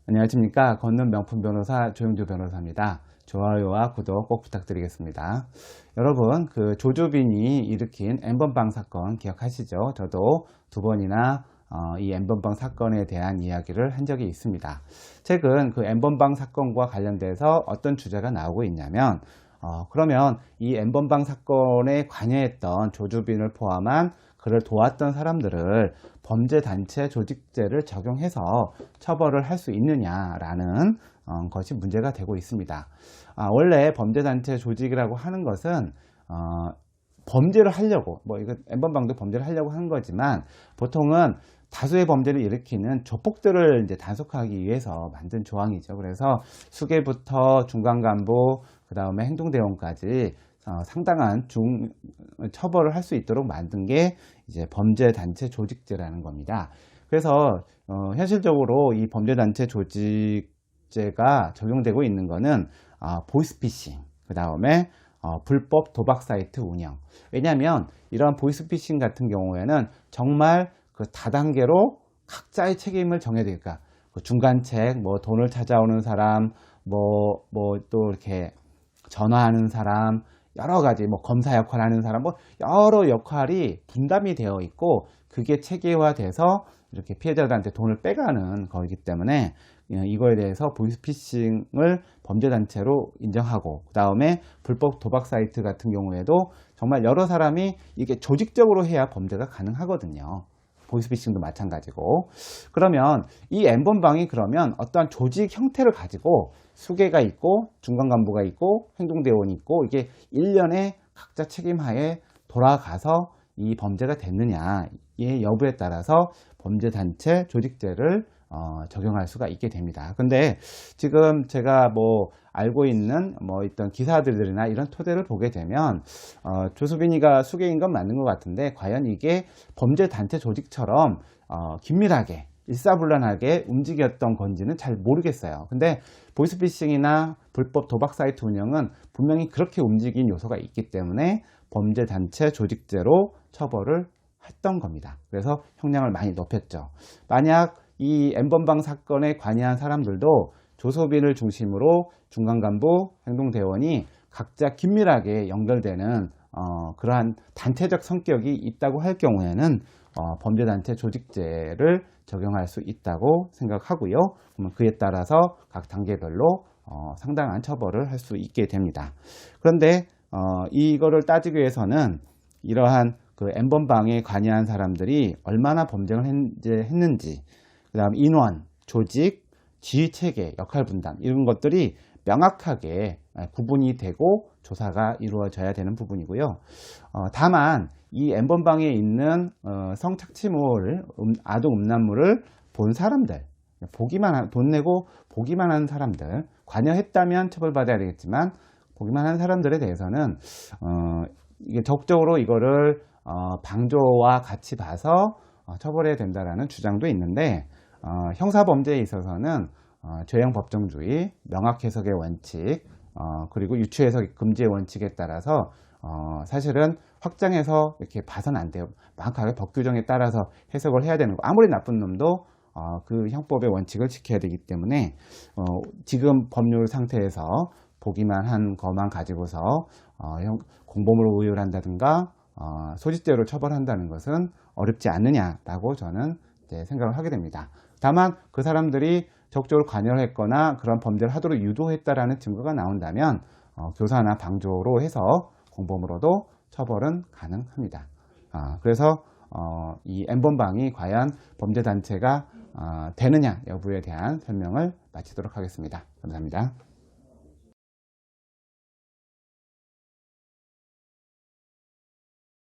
안녕하십니까. 걷는 명품 변호사 조영주 변호사입니다. 좋아요와 구독 꼭 부탁드리겠습니다. 여러분, 그 조주빈이 일으킨 N번방 사건 기억하시죠? 저도 두 번이나 이 N번방 사건에 대한 이야기를 한 적이 있습니다. 최근 그 N번방 사건과 관련돼서 어떤 주제가 나오고 있냐면 그러면 이 N번방 사건에 관여했던 조주빈을 포함한 그를 도왔던 사람들을 범죄단체 조직죄를 적용해서 처벌을 할 수 있느냐라는 것이 문제가 되고 있습니다. 원래 범죄단체 조직이라고 하는 것은 범죄를 하려고, 이거 N번방도 범죄를 하려고 하는 거지만 보통은 다수의 범죄를 일으키는 조폭들을 이제 단속하기 위해서 만든 조항이죠. 그래서 수괴부터 중간간부, 그 다음에 행동대원까지 상당한 처벌을 할 수 있도록 만든 게 이제 범죄단체 조직죄라는 겁니다. 그래서 현실적으로 이 범죄단체 조직죄가 적용되고 있는 거는 보이스피싱, 그 다음에 불법 도박 사이트 운영. 왜냐하면 이러한 보이스피싱 같은 경우에는 정말 그 다단계로 각자의 책임을 정해야 되니까 그 중간책, 돈을 찾아오는 사람, 또 이렇게 전화하는 사람, 여러 가지 검사 역할 하는 사람, 여러 역할이 분담이 되어 있고 그게 체계화돼서 이렇게 피해자들한테 돈을 빼가는 거이기 때문에 이거에 대해서 보이스피싱을 범죄단체로 인정하고, 그 다음에 불법 도박 사이트 같은 경우에도 정말 여러 사람이 이게 조직적으로 해야 범죄가 가능하거든요. 보이스피싱도 마찬가지고. 그러면 이 N번방이 그러면 어떠한 조직 형태를 가지고 수괴가 있고 중간간부가 있고 행동대원이 있고 이게 일련의 각자 책임하에 돌아가서 이 범죄가 됐느냐의 여부에 따라서 범죄단체 조직죄를 적용할 수가 있게 됩니다. 근데 지금 제가 알고 있는 있던 기사들이나 이런 토대를 보게 되면 조수빈이가 수괴인 건 맞는 것 같은데 과연 이게 범죄단체 조직처럼 긴밀하게 일사불란하게 움직였던 건지는 잘 모르겠어요. 근데 보이스피싱이나 불법 도박 사이트 운영은 분명히 그렇게 움직인 요소가 있기 때문에 범죄단체 조직죄로 처벌을 했던 겁니다. 그래서 형량을 많이 높였죠. 만약 이 N번방 사건에 관여한 사람들도 조소빈을 중심으로 중간간부, 행동대원이 각자 긴밀하게 연결되는 그러한 단체적 성격이 있다고 할 경우에는 범죄단체 조직죄를 적용할 수 있다고 생각하고요. 그러면 그에 따라서 각 단계별로 상당한 처벌을 할 수 있게 됩니다. 그런데 이거를 따지기 위해서는 이러한 그 N번방에 관여한 사람들이 얼마나 범죄를 했는지, 그 다음 인원, 조직, 지휘체계, 역할분담 이런 것들이 명확하게 구분이 되고 조사가 이루어져야 되는 부분이고요. 다만 이 N번방에 있는 성착취물, 아동 음란물을 본 사람들, 돈 내고 보기만 한 사람들, 관여했다면 처벌받아야 되겠지만 보기만 한 사람들에 대해서는 이게 적극적으로 이거를 방조와 같이 봐서 처벌해야 된다라는 주장도 있는데, 형사범죄에 있어서는 죄형 법정주의, 명확해석의 원칙, 그리고 유추해석 금지의 원칙에 따라서 사실은 확장해서 이렇게 봐서는 안 돼요. 명확하게 법 규정에 따라서 해석을 해야 되는 거. 아무리 나쁜 놈도 그 형법의 원칙을 지켜야 되기 때문에 지금 법률 상태에서 보기만 한 것만 가지고서 공범으로 의율 한다든가 소지죄로 처벌한다는 것은 어렵지 않느냐라고 저는 이제 생각을 하게 됩니다. 다만 그 사람들이 적극적으로 관여를 했거나 그런 범죄를 하도록 유도했다라는 증거가 나온다면 교사나 방조로 해서 공범으로도 처벌은 가능합니다. 그래서 이 N번방이 과연 범죄단체가 되느냐 여부에 대한 설명을 마치도록 하겠습니다. 감사합니다.